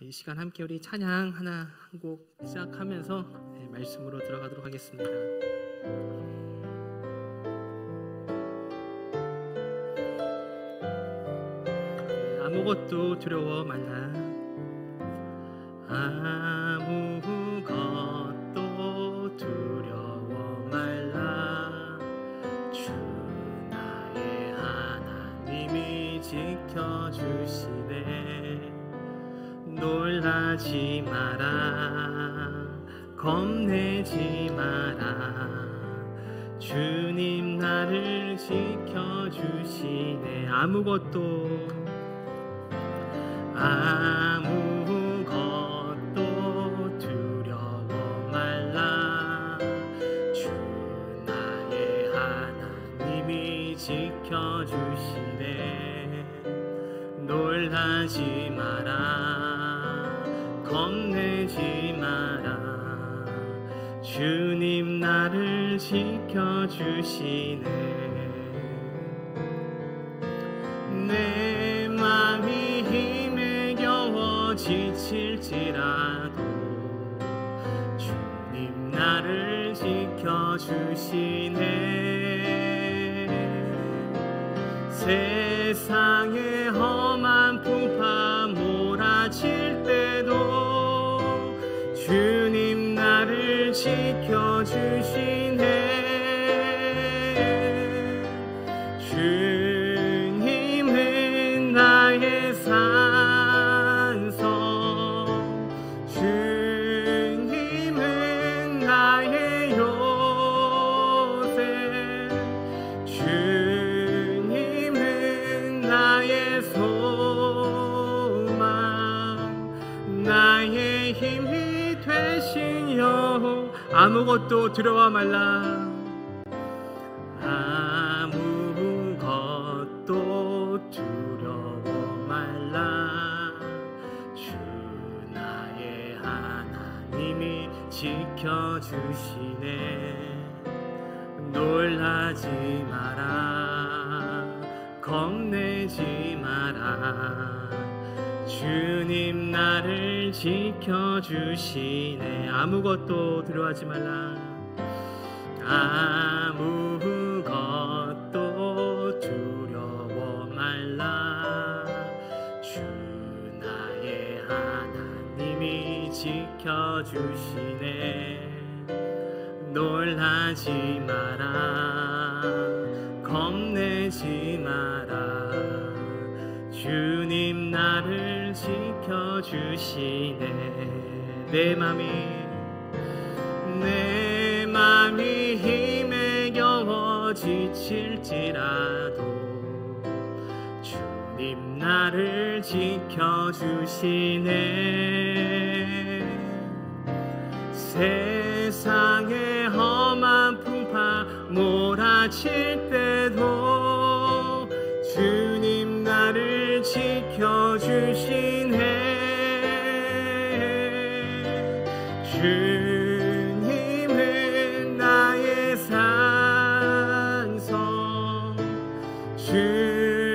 이 시간 함께 우리 찬양 하나 한 곡 시작하면서 말씀으로 들어가도록 하겠습니다. 아무것도 두려워 말라. 아무것도 두려워 말라. 주 나의 하나님이 지켜주시네. 놀라지 마라. 겁내지 마라. 주님 나를 지켜주시네. 아무것도 두려워 말라. 주 나의 하나님이 지켜주시네. 놀라지 마라. 겁내지 마라. 주님 나를 지켜주시네. 내 맘이 힘에 겨워 지칠지라도 주님 나를 지켜주시네. 세상의 험한 풍파 몰아칠 때도 주님 나를 지켜주시네. 주님은 나의 산성, 주님은 나의 요새, 주님은 나의 소망, 나의 힘이 되신 여호와. 아무것도 두려워 말라. 아무것도 두려워 말라. 주 나의 하나님이 지켜주시네. 놀라지 마라. 겁내지 마라. 주님 나를 지켜주시네. 아무것도 두려워하지 말라. 아무것도 두려워 말라. 주 나의 하나님이 지켜주시네. 놀라지 마라. 겁내지 마라. 주님 나를 지켜주시네. 내 맘이 힘에 겨워 지칠지라도 주님 나를 지켜주시네. 세상의 험한 풍파 몰아칠 때도 주님 나를 지켜주시네. 주님은 나의 산성, 주님은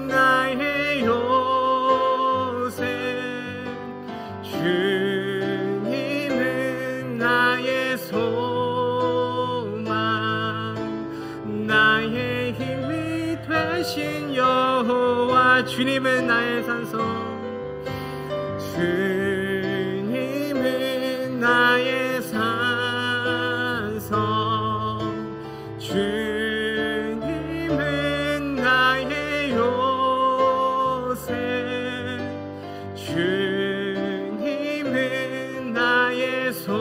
나의 요새, 주님은 나의 소망, 나의 힘이 되신 여호와. 주님은 나의 산성, 주님은 나의 산성, 주님은 나의 요새, 주님은 나의 소망,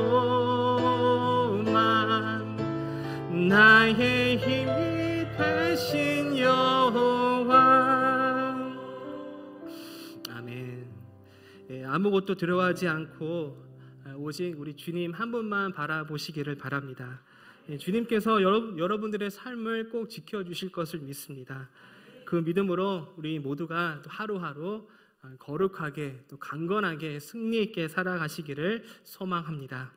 나의 힘이 되신 여호와. 아멘. 아무것도 두려워하지 않고 오직 우리 주님 한 분만 바라보시기를 바랍니다. 주님께서 여러분들의 삶을 꼭 지켜주실 것을 믿습니다. 그 믿음으로 우리 모두가 또 하루하루 거룩하게 또 강건하게 승리 있게 살아가시기를 소망합니다.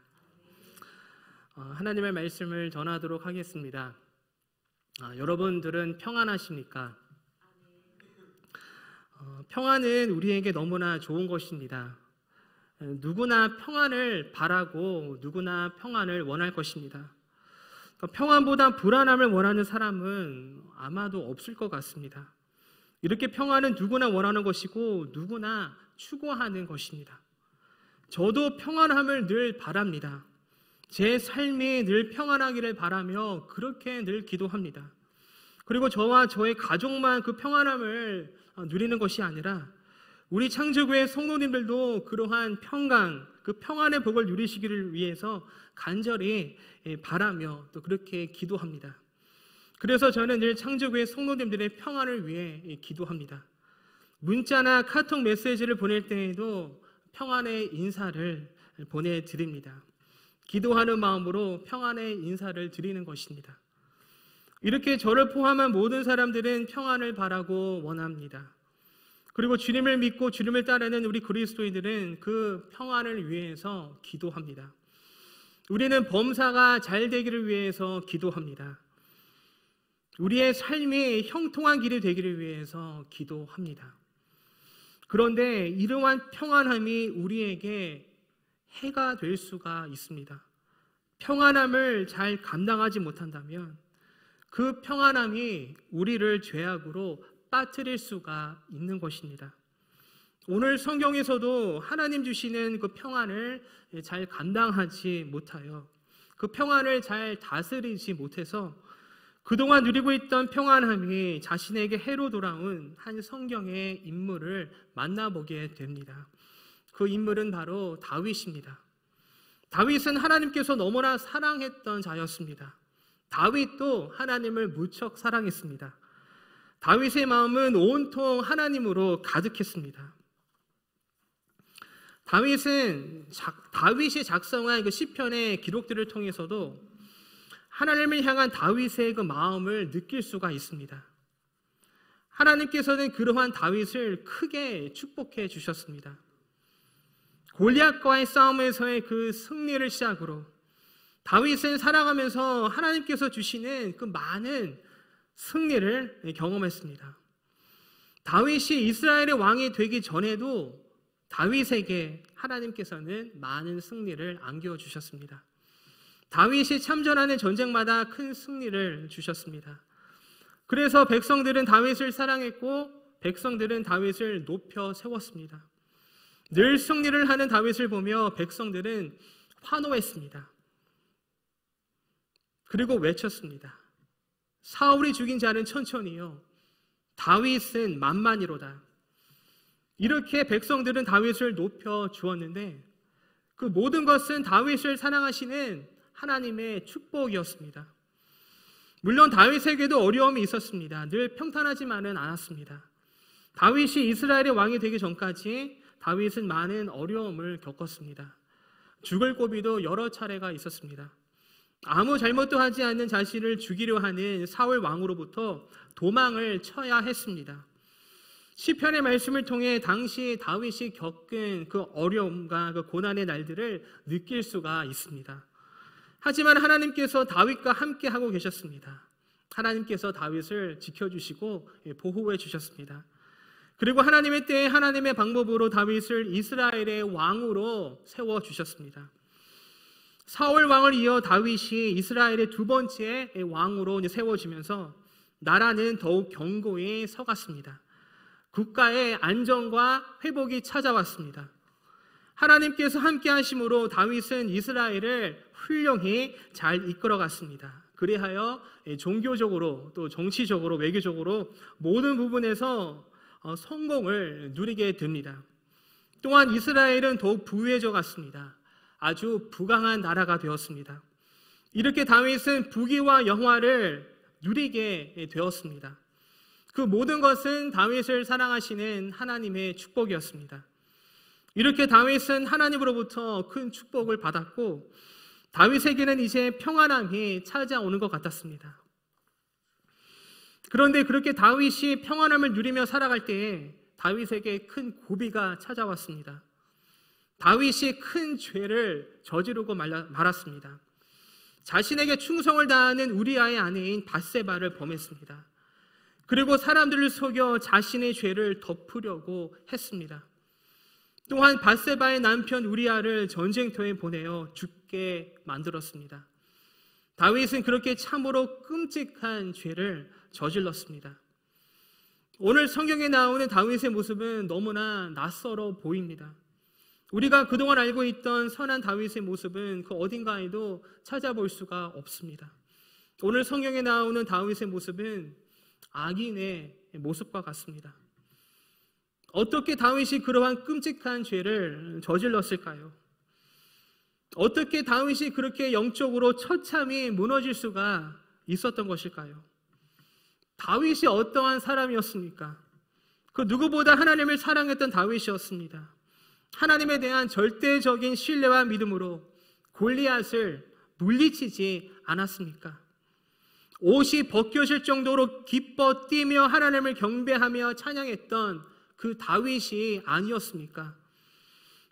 하나님의 말씀을 전하도록 하겠습니다. 여러분들은 평안하십니까? 평안은 우리에게 너무나 좋은 것입니다. 누구나 평안을 바라고 누구나 평안을 원할 것입니다. 평안보다 불안함을 원하는 사람은 아마도 없을 것 같습니다. 이렇게 평안은 누구나 원하는 것이고 누구나 추구하는 것입니다. 저도 평안함을 늘 바랍니다. 제 삶이 늘 평안하기를 바라며 그렇게 늘 기도합니다. 그리고 저와 저의 가족만 그 평안함을 누리는 것이 아니라 우리 창조교회 성도님들도 그러한 평강, 그 평안의 복을 누리시기를 위해서 간절히 바라며 또 그렇게 기도합니다. 그래서 저는 늘 창조교회 성도님들의 평안을 위해 기도합니다. 문자나 카톡 메시지를 보낼 때에도 평안의 인사를 보내드립니다. 기도하는 마음으로 평안의 인사를 드리는 것입니다. 이렇게 저를 포함한 모든 사람들은 평안을 바라고 원합니다. 그리고 주님을 믿고 주님을 따르는 우리 그리스도인들은 그 평안을 위해서 기도합니다. 우리는 범사가 잘 되기를 위해서 기도합니다. 우리의 삶이 형통한 길이 되기를 위해서 기도합니다. 그런데 이러한 평안함이 우리에게 해가 될 수가 있습니다. 평안함을 잘 감당하지 못한다면 그 평안함이 우리를 죄악으로 빠뜨릴 수가 있는 것입니다. 오늘 성경에서도 하나님 주시는 그 평안을 잘 감당하지 못하여 그 평안을 잘 다스리지 못해서 그동안 누리고 있던 평안함이 자신에게 해로 돌아온 한 성경의 인물을 만나보게 됩니다. 그 인물은 바로 다윗입니다. 다윗은 하나님께서 너무나 사랑했던 자였습니다. 다윗도 하나님을 무척 사랑했습니다. 다윗의 마음은 온통 하나님으로 가득했습니다. 다윗이 작성한 그 시편의 기록들을 통해서도 하나님을 향한 다윗의 그 마음을 느낄 수가 있습니다. 하나님께서는 그러한 다윗을 크게 축복해 주셨습니다. 골리앗과의 싸움에서의 그 승리를 시작으로 다윗은 살아가면서 하나님께서 주시는 그 많은 승리를 경험했습니다. 다윗이 이스라엘의 왕이 되기 전에도 다윗에게 하나님께서는 많은 승리를 안겨주셨습니다. 다윗이 참전하는 전쟁마다 큰 승리를 주셨습니다. 그래서 백성들은 다윗을 사랑했고 백성들은 다윗을 높여 세웠습니다. 늘 승리를 하는 다윗을 보며 백성들은 환호했습니다. 그리고 외쳤습니다. 사울이 죽인 자는 천천히요, 다윗은 만만이로다. 이렇게 백성들은 다윗을 높여 주었는데 그 모든 것은 다윗을 사랑하시는 하나님의 축복이었습니다. 물론 다윗에게도 어려움이 있었습니다. 늘 평탄하지만은 않았습니다. 다윗이 이스라엘의 왕이 되기 전까지 다윗은 많은 어려움을 겪었습니다. 죽을 고비도 여러 차례가 있었습니다. 아무 잘못도 하지 않는 자신을 죽이려 하는 사울 왕으로부터 도망을 쳐야 했습니다. 시편의 말씀을 통해 당시 다윗이 겪은 그 어려움과 그 고난의 날들을 느낄 수가 있습니다. 하지만 하나님께서 다윗과 함께 하고 계셨습니다. 하나님께서 다윗을 지켜주시고 보호해 주셨습니다. 그리고 하나님의 때에 하나님의 방법으로 다윗을 이스라엘의 왕으로 세워주셨습니다. 사울 왕을 이어 다윗이 이스라엘의 두 번째 왕으로 세워지면서 나라는 더욱 견고히 서갔습니다. 국가의 안정과 회복이 찾아왔습니다. 하나님께서 함께 하심으로 다윗은 이스라엘을 훌륭히 잘 이끌어갔습니다. 그리하여 종교적으로 또 정치적으로 외교적으로 모든 부분에서 성공을 누리게 됩니다. 또한 이스라엘은 더욱 부유해져 갔습니다. 아주 부강한 나라가 되었습니다. 이렇게 다윗은 부귀와 영화를 누리게 되었습니다. 그 모든 것은 다윗을 사랑하시는 하나님의 축복이었습니다. 이렇게 다윗은 하나님으로부터 큰 축복을 받았고 다윗에게는 이제 평안함이 찾아오는 것 같았습니다. 그런데 그렇게 다윗이 평안함을 누리며 살아갈 때에 다윗에게 큰 고비가 찾아왔습니다. 다윗이 큰 죄를 저지르고 말았습니다. 자신에게 충성을 다하는 우리아의 아내인 밧세바를 범했습니다. 그리고 사람들을 속여 자신의 죄를 덮으려고 했습니다. 또한 밧세바의 남편 우리아를 전쟁터에 보내어 죽게 만들었습니다. 다윗은 그렇게 참으로 끔찍한 죄를 저질렀습니다. 오늘 성경에 나오는 다윗의 모습은 너무나 낯설어 보입니다. 우리가 그동안 알고 있던 선한 다윗의 모습은 그 어딘가에도 찾아볼 수가 없습니다. 오늘 성경에 나오는 다윗의 모습은 악인의 모습과 같습니다. 어떻게 다윗이 그러한 끔찍한 죄를 저질렀을까요? 어떻게 다윗이 그렇게 영적으로 처참히 무너질 수가 있었던 것일까요? 다윗이 어떠한 사람이었습니까? 그 누구보다 하나님을 사랑했던 다윗이었습니다. 하나님에 대한 절대적인 신뢰와 믿음으로 골리앗을 물리치지 않았습니까? 옷이 벗겨질 정도로 기뻐 뛰며 하나님을 경배하며 찬양했던 그 다윗이 아니었습니까?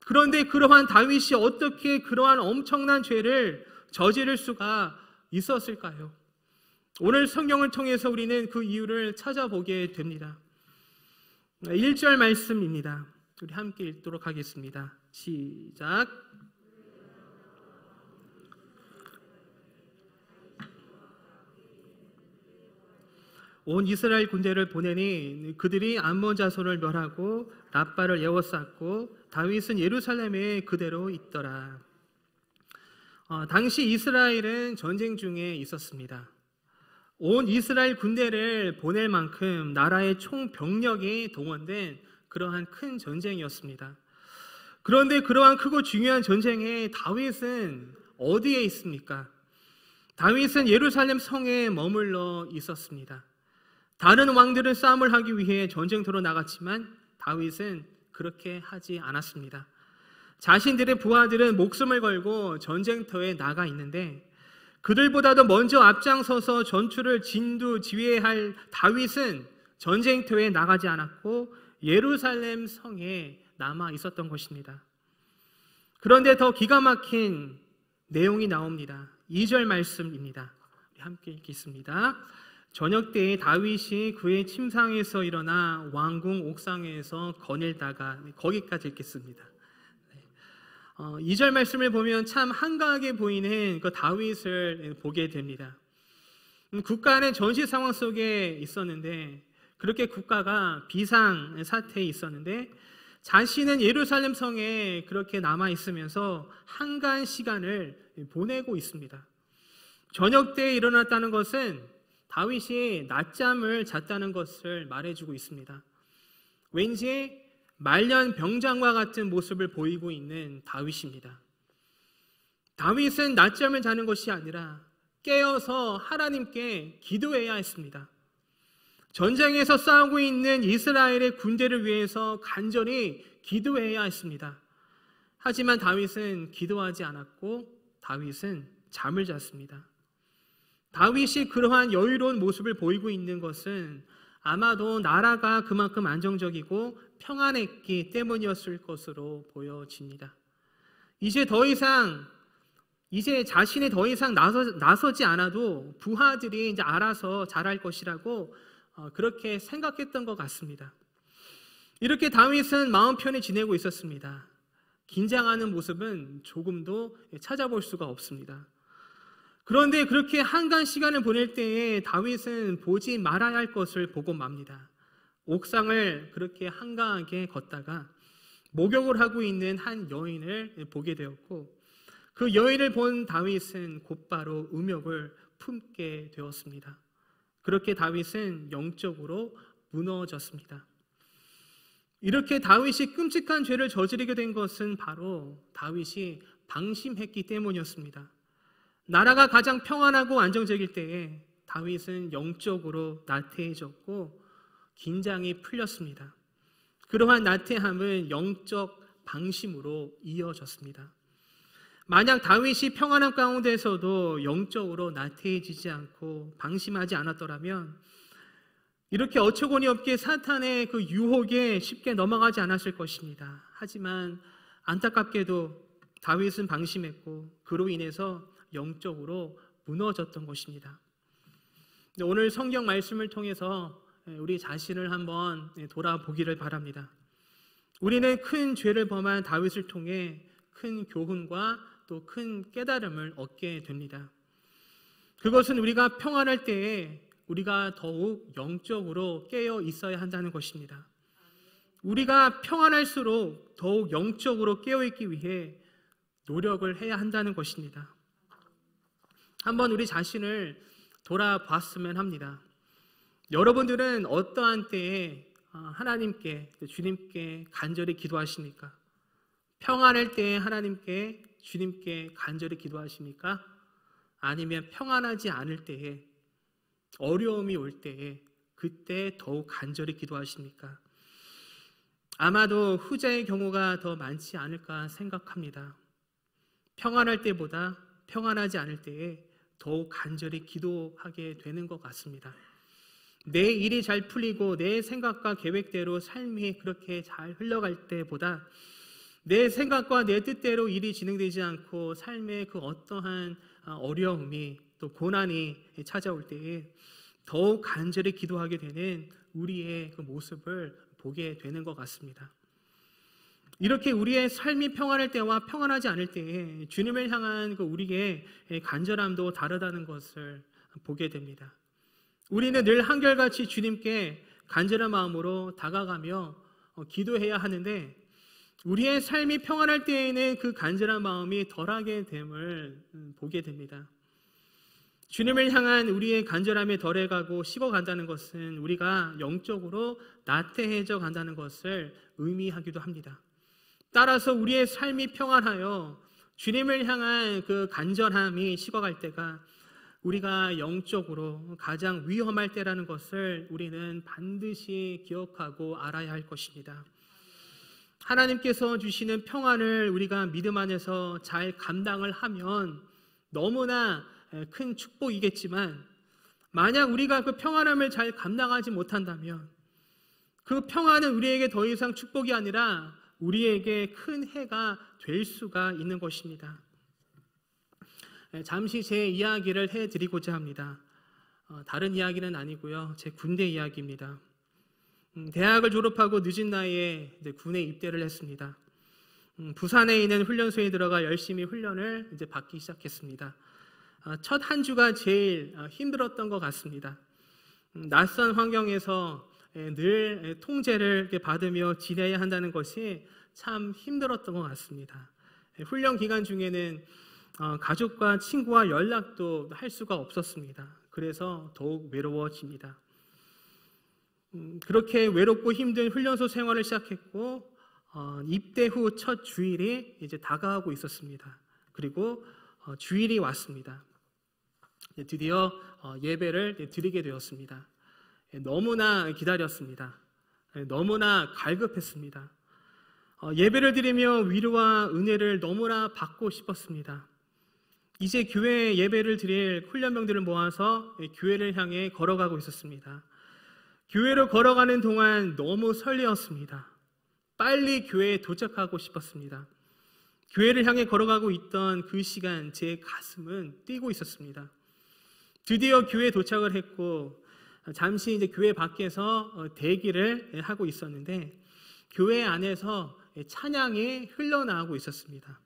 그런데 그러한 다윗이 어떻게 그러한 엄청난 죄를 저지를 수가 있었을까요? 오늘 성경을 통해서 우리는 그 이유를 찾아보게 됩니다. 1절 말씀입니다. 우리 함께 읽도록 하겠습니다. 시작. 온 이스라엘 군대를 보내니 그들이 암몬 자손을 멸하고 랍바를 에워쌌고 다윗은 예루살렘에 그대로 있더라. 당시 이스라엘은 전쟁 중에 있었습니다. 온 이스라엘 군대를 보낼 만큼 나라의 총병력이 동원된 그러한 큰 전쟁이었습니다. 그런데 그러한 크고 중요한 전쟁에 다윗은 어디에 있습니까? 다윗은 예루살렘 성에 머물러 있었습니다. 다른 왕들은 싸움을 하기 위해 전쟁터로 나갔지만 다윗은 그렇게 하지 않았습니다. 자신들의 부하들은 목숨을 걸고 전쟁터에 나가 있는데 그들보다도 먼저 앞장서서 전투를 진두지휘할 다윗은 전쟁터에 나가지 않았고 예루살렘 성에 남아 있었던 것입니다. 그런데 더 기가 막힌 내용이 나옵니다. 2절 말씀입니다. 함께 읽겠습니다. 저녁 때에 다윗이 그의 침상에서 일어나 왕궁 옥상에서 거닐다가, 거기까지 읽겠습니다. 2절 말씀을 보면 참 한가하게 보이는 그 다윗을 보게 됩니다. 국가는 전시 상황 속에 있었는데, 그렇게 국가가 비상 사태에 있었는데 자신은 예루살렘 성에 그렇게 남아 있으면서 한가한 시간을 보내고 있습니다. 저녁 때에 일어났다는 것은 다윗이 낮잠을 잤다는 것을 말해주고 있습니다. 왠지 말년 병장과 같은 모습을 보이고 있는 다윗입니다. 다윗은 낮잠을 자는 것이 아니라 깨어서 하나님께 기도해야 했습니다. 전쟁에서 싸우고 있는 이스라엘의 군대를 위해서 간절히 기도해야 했습니다. 하지만 다윗은 기도하지 않았고 다윗은 잠을 잤습니다. 다윗이 그러한 여유로운 모습을 보이고 있는 것은 아마도 나라가 그만큼 안정적이고 평안했기 때문이었을 것으로 보여집니다. 이제 자신이 더 이상 나서지 않아도 부하들이 이제 알아서 잘할 것이라고 그렇게 생각했던 것 같습니다. 이렇게 다윗은 마음 편히 지내고 있었습니다. 긴장하는 모습은 조금도 찾아볼 수가 없습니다. 그런데 그렇게 한가한 시간을 보낼 때에 다윗은 보지 말아야 할 것을 보고 맙니다. 옥상을 그렇게 한가하게 걷다가 목욕을 하고 있는 한 여인을 보게 되었고 그 여인을 본 다윗은 곧바로 음욕을 품게 되었습니다. 그렇게 다윗은 영적으로 무너졌습니다. 이렇게 다윗이 끔찍한 죄를 저지르게 된 것은 바로 다윗이 방심했기 때문이었습니다. 나라가 가장 평안하고 안정적일 때에 다윗은 영적으로 나태해졌고 긴장이 풀렸습니다. 그러한 나태함은 영적 방심으로 이어졌습니다. 만약 다윗이 평안한 가운데서도 영적으로 나태해지지 않고 방심하지 않았더라면 이렇게 어처구니 없게 사탄의 그 유혹에 쉽게 넘어가지 않았을 것입니다. 하지만 안타깝게도 다윗은 방심했고 그로 인해서 영적으로 무너졌던 것입니다. 오늘 성경 말씀을 통해서 우리 자신을 한번 돌아보기를 바랍니다. 우리는 큰 죄를 범한 다윗을 통해 큰 교훈과 또 큰 깨달음을 얻게 됩니다. 그것은 우리가 평안할 때에 우리가 더욱 영적으로 깨어 있어야 한다는 것입니다. 우리가 평안할수록 더욱 영적으로 깨어 있기 위해 노력을 해야 한다는 것입니다. 한번 우리 자신을 돌아봤으면 합니다. 여러분들은 어떠한 때에 하나님께, 주님께 간절히 기도하십니까? 평안할 때에 하나님께, 주님께 간절히 기도하십니까? 아니면 평안하지 않을 때에, 어려움이 올 때에 그때 더욱 간절히 기도하십니까? 아마도 후자의 경우가 더 많지 않을까 생각합니다. 평안할 때보다 평안하지 않을 때에 더욱 간절히 기도하게 되는 것 같습니다. 내 일이 잘 풀리고 내 생각과 계획대로 삶이 그렇게 잘 흘러갈 때보다 내 생각과 내 뜻대로 일이 진행되지 않고 삶의 그 어떠한 어려움이 또 고난이 찾아올 때에 더욱 간절히 기도하게 되는 우리의 그 모습을 보게 되는 것 같습니다. 이렇게 우리의 삶이 평안할 때와 평안하지 않을 때에 주님을 향한 그 우리의 간절함도 다르다는 것을 보게 됩니다. 우리는 늘 한결같이 주님께 간절한 마음으로 다가가며 기도해야 하는데 우리의 삶이 평안할 때에는 그 간절한 마음이 덜하게 됨을 보게 됩니다. 주님을 향한 우리의 간절함이 덜해가고 식어간다는 것은 우리가 영적으로 나태해져 간다는 것을 의미하기도 합니다. 따라서 우리의 삶이 평안하여 주님을 향한 그 간절함이 식어갈 때가 우리가 영적으로 가장 위험할 때라는 것을 우리는 반드시 기억하고 알아야 할 것입니다. 하나님께서 주시는 평안을 우리가 믿음 안에서 잘 감당을 하면 너무나 큰 축복이겠지만 만약 우리가 그 평안함을 잘 감당하지 못한다면 그 평안은 우리에게 더 이상 축복이 아니라 우리에게 큰 해가 될 수가 있는 것입니다. 잠시 제 이야기를 해드리고자 합니다. 다른 이야기는 아니고요. 제 군대 이야기입니다. 대학을 졸업하고 늦은 나이에 군에 입대를 했습니다. 부산에 있는 훈련소에 들어가 열심히 훈련을 받기 시작했습니다. 첫 한 주가 제일 힘들었던 것 같습니다. 낯선 환경에서 늘 통제를 받으며 지내야 한다는 것이 참 힘들었던 것 같습니다. 훈련 기간 중에는 가족과 친구와 연락도 할 수가 없었습니다. 그래서 더욱 외로워집니다. 그렇게 외롭고 힘든 훈련소 생활을 시작했고 입대 후 첫 주일이 이제 다가오고 있었습니다. 그리고 주일이 왔습니다. 드디어 예배를 드리게 되었습니다. 너무나 기다렸습니다. 너무나 갈급했습니다. 예배를 드리며 위로와 은혜를 너무나 받고 싶었습니다. 이제 교회 예배를 드릴 훈련병들을 모아서 교회를 향해 걸어가고 있었습니다. 교회로 걸어가는 동안 너무 설레었습니다. 빨리 교회에 도착하고 싶었습니다. 교회를 향해 걸어가고 있던 그 시간 제 가슴은 뛰고 있었습니다. 드디어 교회에 도착을 했고 잠시 이제 교회 밖에서 대기를 하고 있었는데 교회 안에서 찬양이 흘러나오고 있었습니다.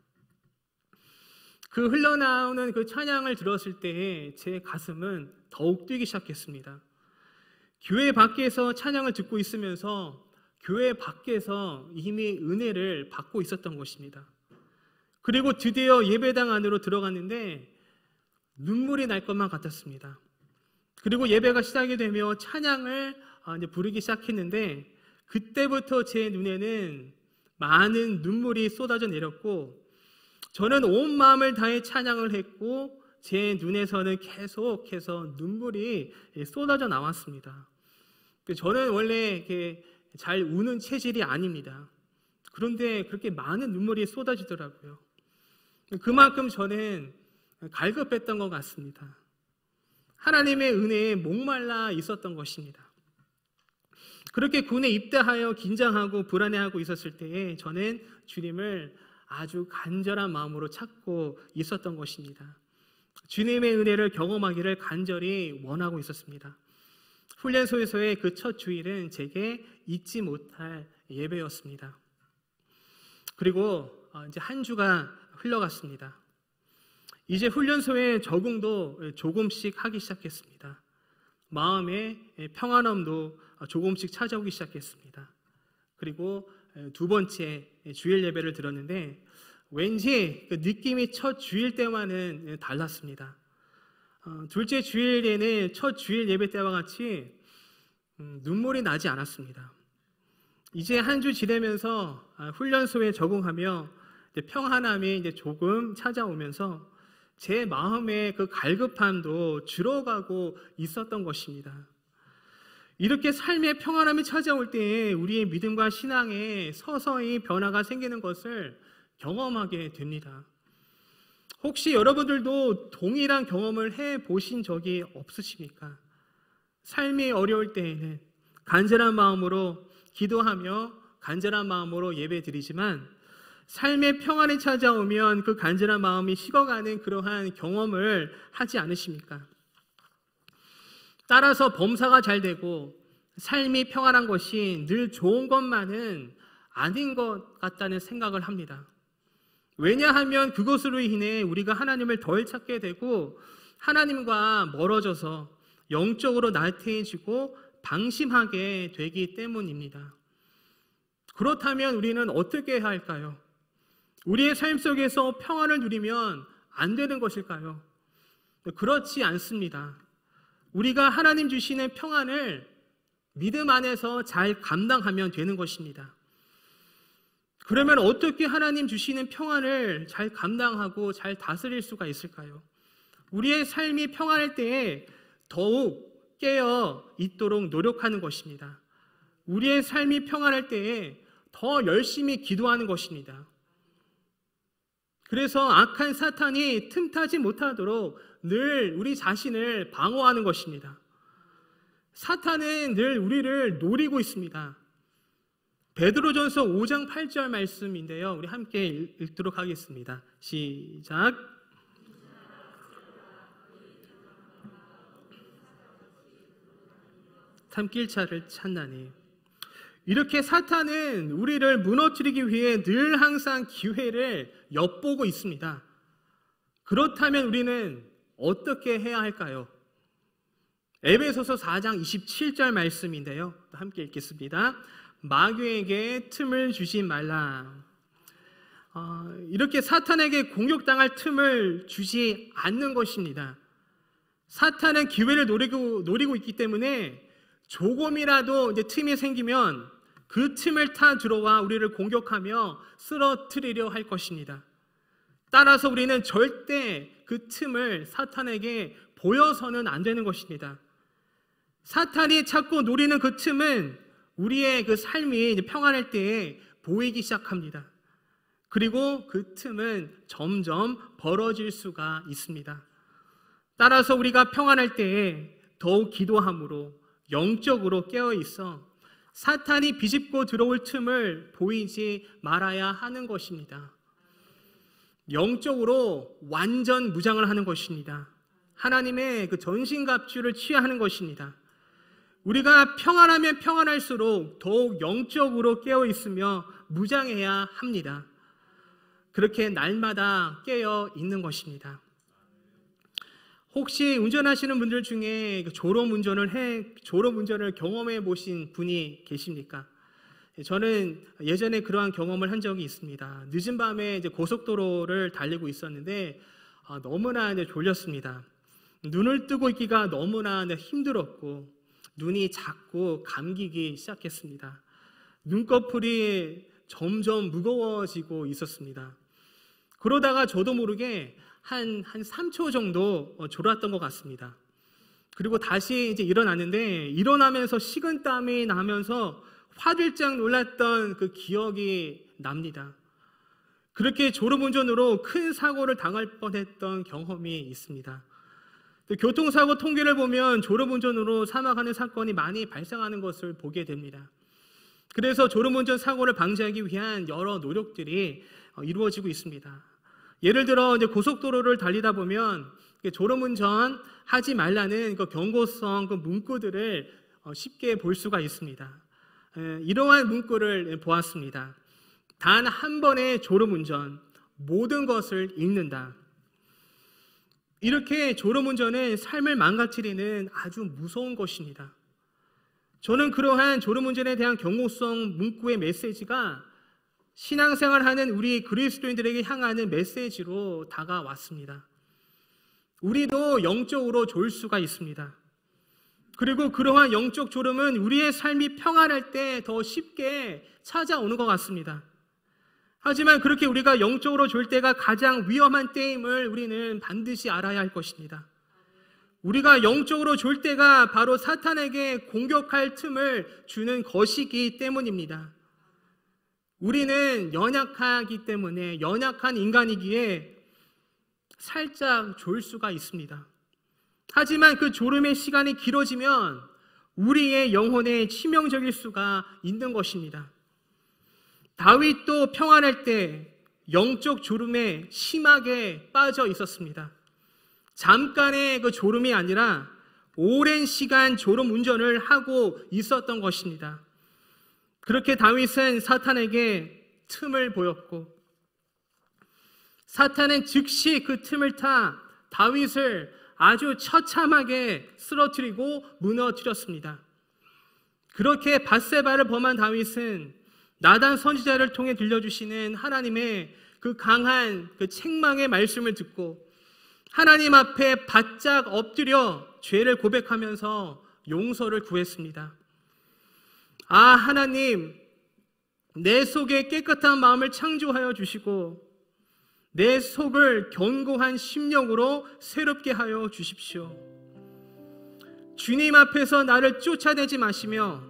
그 흘러나오는 그 찬양을 들었을 때 제 가슴은 더욱 뛰기 시작했습니다. 교회 밖에서 찬양을 듣고 있으면서 교회 밖에서 이미 은혜를 받고 있었던 것입니다. 그리고 드디어 예배당 안으로 들어갔는데 눈물이 날 것만 같았습니다. 그리고 예배가 시작이 되며 찬양을 부르기 시작했는데 그때부터 제 눈에는 많은 눈물이 쏟아져 내렸고 저는 온 마음을 다해 찬양을 했고 제 눈에서는 계속해서 눈물이 쏟아져 나왔습니다. 저는 원래 이렇게 잘 우는 체질이 아닙니다. 그런데 그렇게 많은 눈물이 쏟아지더라고요. 그만큼 저는 갈급했던 것 같습니다. 하나님의 은혜에 목말라 있었던 것입니다. 그렇게 군에 입대하여 긴장하고 불안해하고 있었을 때에 저는 주님을 아주 간절한 마음으로 찾고 있었던 것입니다. 주님의 은혜를 경험하기를 간절히 원하고 있었습니다. 훈련소에서의 그 첫 주일은 제게 잊지 못할 예배였습니다. 그리고 이제 한 주가 흘러갔습니다. 이제 훈련소의 적응도 조금씩 하기 시작했습니다. 마음의 평안함도 조금씩 찾아오기 시작했습니다. 그리고 두 번째 주일 예배를 드렸는데 왠지 그 느낌이 첫 주일 때와는 달랐습니다. 둘째 주일에는 첫 주일 예배 때와 같이 눈물이 나지 않았습니다. 이제 한 주 지내면서 훈련소에 적응하며 평안함이 이제 조금 찾아오면서 제 마음의 그 갈급함도 줄어가고 있었던 것입니다. 이렇게 삶의 평안함이 찾아올 때 우리의 믿음과 신앙에 서서히 변화가 생기는 것을 경험하게 됩니다. 혹시 여러분들도 동일한 경험을 해보신 적이 없으십니까? 삶이 어려울 때에는 간절한 마음으로 기도하며 간절한 마음으로 예배드리지만 삶의 평안이 찾아오면 그 간절한 마음이 식어가는 그러한 경험을 하지 않으십니까? 따라서 범사가 잘 되고 삶이 평안한 것이 늘 좋은 것만은 아닌 것 같다는 생각을 합니다. 왜냐하면 그것으로 인해 우리가 하나님을 덜 찾게 되고 하나님과 멀어져서 영적으로 나태해지고 방심하게 되기 때문입니다. 그렇다면 우리는 어떻게 해야 할까요? 우리의 삶 속에서 평안을 누리면 안 되는 것일까요? 그렇지 않습니다. 우리가 하나님 주시는 평안을 믿음 안에서 잘 감당하면 되는 것입니다. 그러면 어떻게 하나님 주시는 평안을 잘 감당하고 잘 다스릴 수가 있을까요? 우리의 삶이 평안할 때에 더욱 깨어 있도록 노력하는 것입니다. 우리의 삶이 평안할 때에 더 열심히 기도하는 것입니다. 그래서 악한 사탄이 틈타지 못하도록 늘 우리 자신을 방어하는 것입니다. 사탄은 늘 우리를 노리고 있습니다. 베드로전서 5장 8절 말씀인데요. 우리 함께 읽도록 하겠습니다. 시작. 삼킬차를 찾나니. 이렇게 사탄은 우리를 무너뜨리기 위해 늘 항상 기회를 엿보고 있습니다. 그렇다면 우리는 어떻게 해야 할까요? 에베소서 4장 27절 말씀인데요. 함께 읽겠습니다. 마귀에게 틈을 주지 말라. 이렇게 사탄에게 공격당할 틈을 주지 않는 것입니다. 사탄은 기회를 노리고 있기 때문에 조금이라도 이제 틈이 생기면 그 틈을 타 들어와 우리를 공격하며 쓰러뜨리려 할 것입니다. 따라서 우리는 절대 그 틈을 사탄에게 보여서는 안 되는 것입니다. 사탄이 찾고 노리는 그 틈은 우리의 그 삶이 이제 평안할 때에 보이기 시작합니다. 그리고 그 틈은 점점 벌어질 수가 있습니다. 따라서 우리가 평안할 때에 더욱 기도함으로 영적으로 깨어 있어 사탄이 비집고 들어올 틈을 보이지 말아야 하는 것입니다. 영적으로 완전 무장을 하는 것입니다. 하나님의 그 전신갑주를 취하는 것입니다. 우리가 평안하면 평안할수록 더욱 영적으로 깨어 있으며 무장해야 합니다. 그렇게 날마다 깨어 있는 것입니다. 혹시 운전하시는 분들 중에 졸음운전을 경험해 보신 분이 계십니까? 저는 예전에 그러한 경험을 한 적이 있습니다. 늦은 밤에 이제 고속도로를 달리고 있었는데 너무나 이제 졸렸습니다. 눈을 뜨고 있기가 너무나 힘들었고 눈이 자꾸 감기기 시작했습니다. 눈꺼풀이 점점 무거워지고 있었습니다. 그러다가 저도 모르게 한 3초 정도 졸았던 것 같습니다. 그리고 다시 이제 일어났는데 일어나면서 식은땀이 나면서 화들짝 놀랐던 그 기억이 납니다. 그렇게 졸음운전으로 큰 사고를 당할 뻔했던 경험이 있습니다. 교통사고 통계를 보면 졸음운전으로 사망하는 사건이 많이 발생하는 것을 보게 됩니다. 그래서 졸음운전 사고를 방지하기 위한 여러 노력들이 이루어지고 있습니다. 예를 들어 이제 고속도로를 달리다 보면 졸음운전 하지 말라는 그 경고성 그 문구들을 쉽게 볼 수가 있습니다. 이러한 문구를 보았습니다. 단 한 번의 졸음운전, 모든 것을 잃는다. 이렇게 졸음운전은 삶을 망가뜨리는 아주 무서운 것입니다. 저는 그러한 졸음운전에 대한 경고성 문구의 메시지가 신앙생활하는 우리 그리스도인들에게 향하는 메시지로 다가왔습니다. 우리도 영적으로 졸 수가 있습니다. 그리고 그러한 영적 졸음은 우리의 삶이 평안할 때 더 쉽게 찾아오는 것 같습니다. 하지만 그렇게 우리가 영적으로 졸 때가 가장 위험한 때임을 우리는 반드시 알아야 할 것입니다. 우리가 영적으로 졸 때가 바로 사탄에게 공격할 틈을 주는 것이기 때문입니다. 우리는 연약하기 때문에, 연약한 인간이기에 살짝 졸 수가 있습니다. 하지만 그 졸음의 시간이 길어지면 우리의 영혼에 치명적일 수가 있는 것입니다. 다윗도 평안할 때 영적 졸음에 심하게 빠져 있었습니다. 잠깐의 그 졸음이 아니라 오랜 시간 졸음 운전을 하고 있었던 것입니다. 그렇게 다윗은 사탄에게 틈을 보였고, 사탄은 즉시 그 틈을 타 다윗을 아주 처참하게 쓰러뜨리고 무너뜨렸습니다. 그렇게 밧세바를 범한 다윗은 나단 선지자를 통해 들려주시는 하나님의 그 강한 그 책망의 말씀을 듣고 하나님 앞에 바짝 엎드려 죄를 고백하면서 용서를 구했습니다. 아, 하나님, 내 속에 깨끗한 마음을 창조하여 주시고 내 속을 견고한 심령으로 새롭게 하여 주십시오. 주님 앞에서 나를 쫓아내지 마시며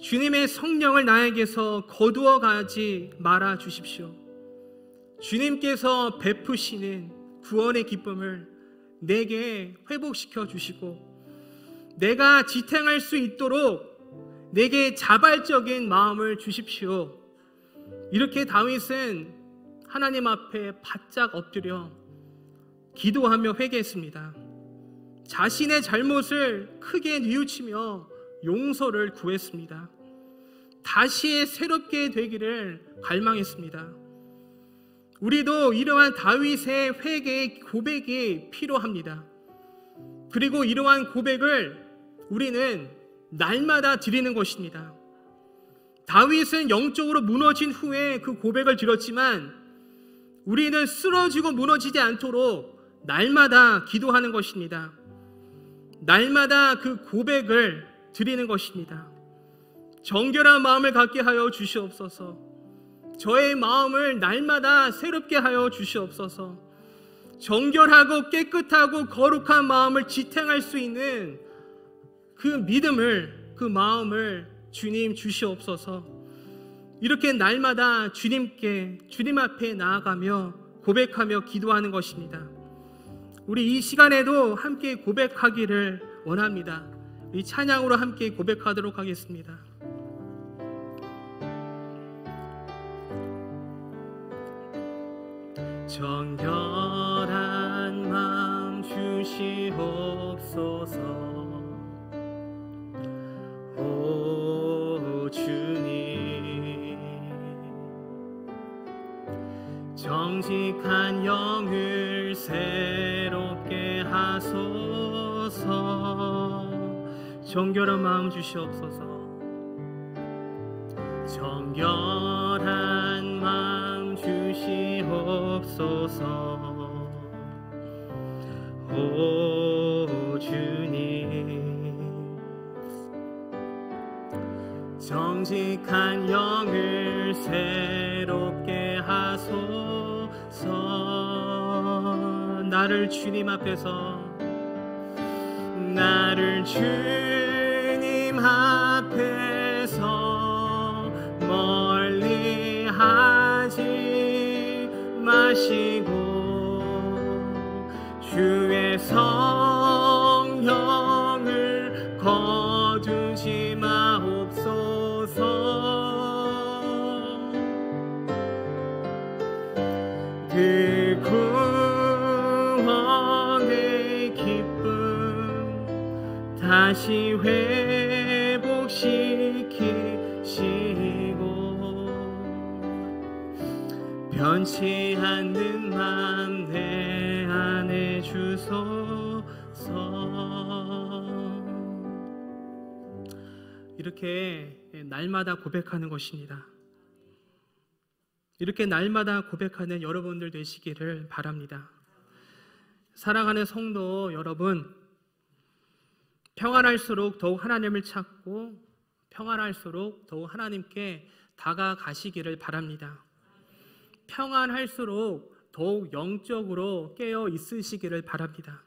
주님의 성령을 나에게서 거두어 가지 말아 주십시오. 주님께서 베푸시는 구원의 기쁨을 내게 회복시켜 주시고 내가 지탱할 수 있도록 내게 자발적인 마음을 주십시오. 이렇게 다윗은 하나님 앞에 바짝 엎드려 기도하며 회개했습니다. 자신의 잘못을 크게 뉘우치며 용서를 구했습니다. 다시 새롭게 되기를 갈망했습니다. 우리도 이러한 다윗의 회개의 고백이 필요합니다. 그리고 이러한 고백을 우리는 날마다 드리는 것입니다. 다윗은 영적으로 무너진 후에 그 고백을 드렸지만 우리는 쓰러지고 무너지지 않도록 날마다 기도하는 것입니다. 날마다 그 고백을 드리는 것입니다. 정결한 마음을 갖게 하여 주시옵소서. 저의 마음을 날마다 새롭게 하여 주시옵소서. 정결하고 깨끗하고 거룩한 마음을 지탱할 수 있는 그 믿음을, 그 마음을 주님 주시옵소서. 이렇게 날마다 주님 앞에 나아가며 고백하며 기도하는 것입니다. 우리 이 시간에도 함께 고백하기를 원합니다. 이 찬양으로 함께 고백하도록 하겠습니다. 정결한 마음 주시옵소서. 오 주님, 정직한 영을 새롭게 하소서. 정결한 마음 주시옵소서. 정결한 마음 주시옵소서. 오 주님, 정직한 영을 새롭게 하소서. 나를 주님 앞에서, 나를 주님 앞에서 멀리 하지 마시고 주의 성령을 거두지 마옵소서. 그 구원의 기쁨 다 다시 회복시키시고 변치 않는 맘 내 안에 주소서. 이렇게 날마다 고백하는 것입니다. 이렇게 날마다 고백하는 여러분들 되시기를 바랍니다. 사랑하는 성도 여러분, 평안할수록 더욱 하나님을 찾고 평안할수록 더욱 하나님께 다가가시기를 바랍니다. 평안할수록 더욱 영적으로 깨어 있으시기를 바랍니다.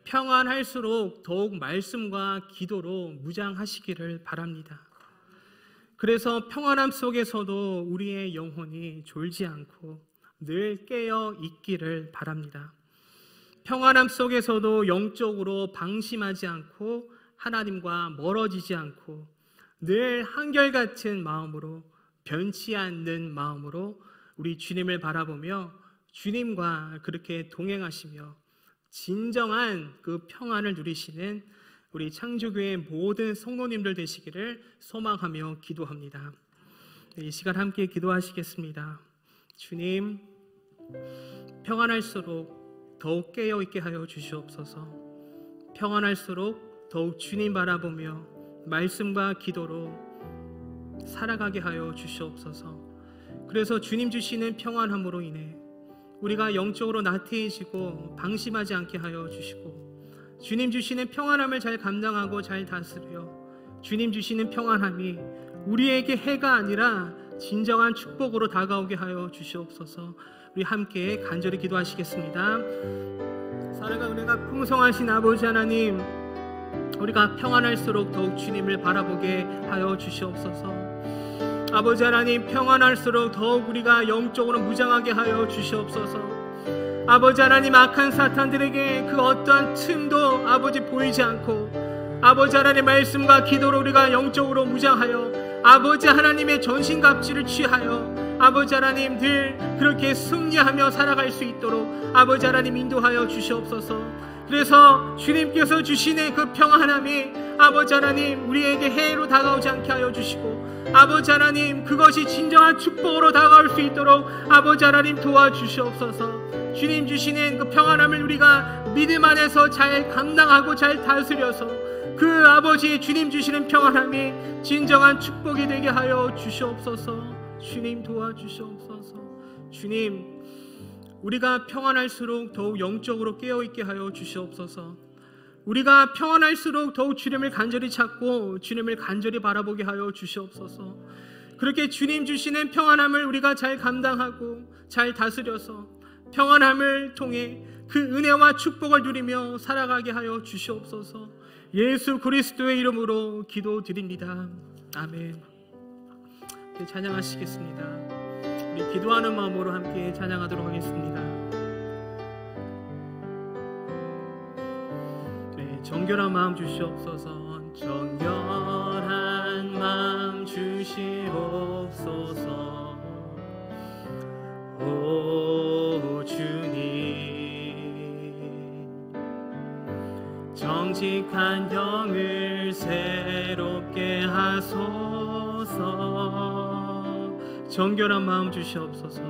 평안할수록 더욱 말씀과 기도로 무장하시기를 바랍니다. 그래서 평안함 속에서도 우리의 영혼이 졸지 않고 늘 깨어 있기를 바랍니다. 평안함 속에서도 영적으로 방심하지 않고 하나님과 멀어지지 않고 늘 한결같은 마음으로 변치 않는 마음으로 우리 주님을 바라보며 주님과 그렇게 동행하시며 진정한 그 평안을 누리시는 우리 창조교회 모든 성도님들 되시기를 소망하며 기도합니다. 이 시간 함께 기도하시겠습니다. 주님, 평안할수록 더욱 깨어있게 하여 주시옵소서. 평안할수록 더욱 주님 바라보며 말씀과 기도로 살아가게 하여 주시옵소서. 그래서 주님 주시는 평안함으로 인해 우리가 영적으로 나태해지고 방심하지 않게 하여 주시고 주님 주시는 평안함을 잘 감당하고 잘 다스려 주님 주시는 평안함이 우리에게 해가 아니라 진정한 축복으로 다가오게 하여 주시옵소서. 우리 함께 간절히 기도하시겠습니다. 사랑과 은혜가 풍성하신 아버지 하나님, 우리가 평안할수록 더욱 주님을 바라보게 하여 주시옵소서. 아버지 하나님, 평안할수록 더욱 우리가 영적으로 무장하게 하여 주시옵소서. 아버지 하나님, 악한 사탄들에게 그 어떠한 틈도 아버지 보이지 않고 아버지 하나님 말씀과 기도로 우리가 영적으로 무장하여 아버지 하나님의 전신갑주를 취하여 아버지 하나님 늘 그렇게 승리하며 살아갈 수 있도록 아버지 하나님 인도하여 주시옵소서. 그래서 주님께서 주시는 그 평안함이 아버지 하나님 우리에게 해로 다가오지 않게 하여 주시고 아버지 하나님 그것이 진정한 축복으로 다가올 수 있도록 아버지 하나님 도와주시옵소서. 주님 주시는 그 평안함을 우리가 믿음 안에서 잘 감당하고 잘 다스려서 그 아버지 주님 주시는 평안함이 진정한 축복이 되게 하여 주시옵소서. 주님 도와주시옵소서. 주님, 우리가 평안할수록 더욱 영적으로 깨어있게 하여 주시옵소서. 우리가 평안할수록 더욱 주님을 간절히 찾고 주님을 간절히 바라보게 하여 주시옵소서. 그렇게 주님 주시는 평안함을 우리가 잘 감당하고 잘 다스려서 평안함을 통해 그 은혜와 축복을 누리며 살아가게 하여 주시옵소서. 예수 그리스도의 이름으로 기도드립니다. 아멘. 찬양하시겠습니다. 우리 기도하는 마음으로 함께 찬양하도록 하겠습니다. 네, 정결한 마음 주시옵소서. 정결한 마음 주시옵소서. 오 주님, 정직한 영을 새롭게 하소서. 정결한 마음 주시옵소서.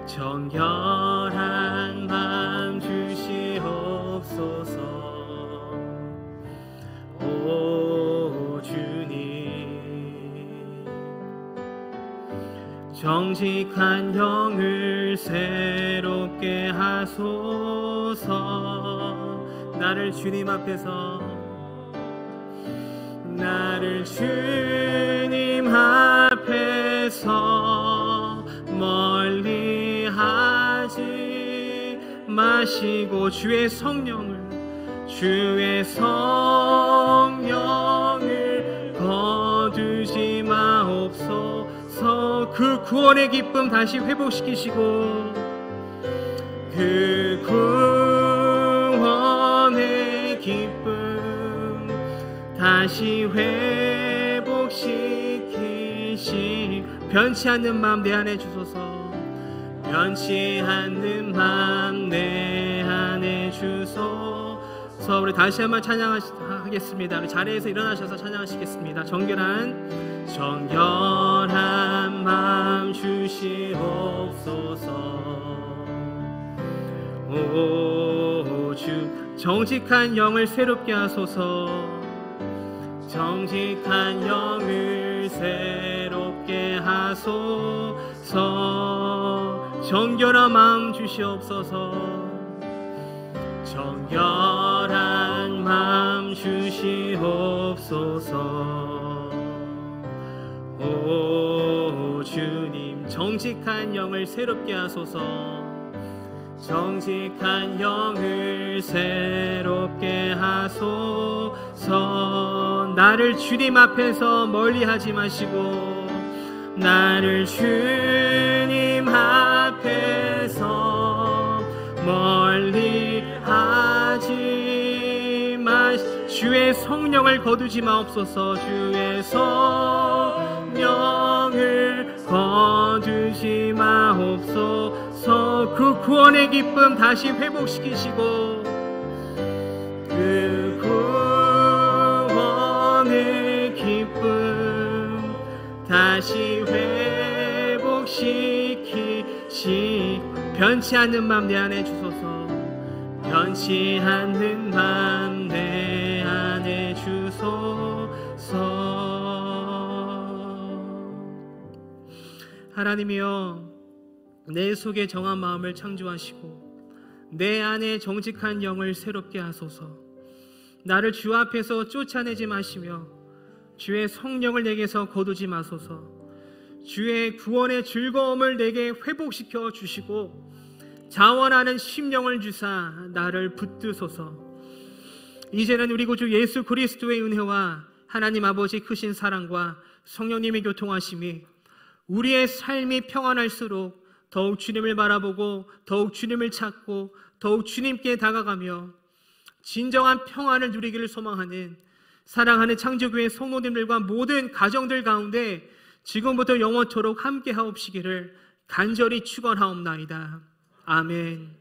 정결한 마음 주시옵소서. 오 주님, 정직한 영을 새롭게 하소서. 나를 주님 앞에서 나를 주님 앞에서 멀리 하지 마시고 주의 성령을 거두지 마옵소서. 그 구원의 기쁨 다시 회복시키시고 그 구원의 기쁨 다시 회복시키시. 변치 않는 마음 내 안에 주소서. 변치 않는 마음 내 안에 주소. 우리 다시 한번 찬양하겠습니다. 우리 자리에서 일어나셔서 찬양하시겠습니다. 정결한 마음 주시옵소서. 오 주 정직한 영을 새롭게 하소서. 정직한 영을 새롭게 하소서. 정결한 마음 주시옵소서. 정결한 마음 주시옵소서. 오 주님, 정직한 영을 새롭게 하소서. 정직한 영을 새롭게 하소서. 나를 주님 앞에서 멀리하지 마시고, 나를 주님 앞에서 멀리하지 마. 주의 성령을 거두지 마옵소서. 주의 성령을 거두지 마옵소서. 그 구원의 기쁨 다시 회복시키시고, 그 구원의 기쁨 다시 회복시키시. 변치 않는 맘 내 안에 주소서. 변치 않는 맘 내 안에 주소서. 하나님이여, 내 속에 정한 마음을 창조하시고 내 안에 정직한 영을 새롭게 하소서. 나를 주 앞에서 쫓아내지 마시며 주의 성령을 내게서 거두지 마소서. 주의 구원의 즐거움을 내게 회복시켜 주시고 자원하는 심령을 주사 나를 붙드소서. 이제는 우리 구주 예수 그리스도의 은혜와 하나님 아버지 크신 사랑과 성령님의 교통하심이 우리의 삶이 평안할수록 더욱 주님을 바라보고 더욱 주님을 찾고 더욱 주님께 다가가며 진정한 평안을 누리기를 소망하는 사랑하는 창조교회 성도님들과 모든 가정들 가운데 지금부터 영원토록 함께 하옵시기를 간절히 축원하옵나이다. 아멘.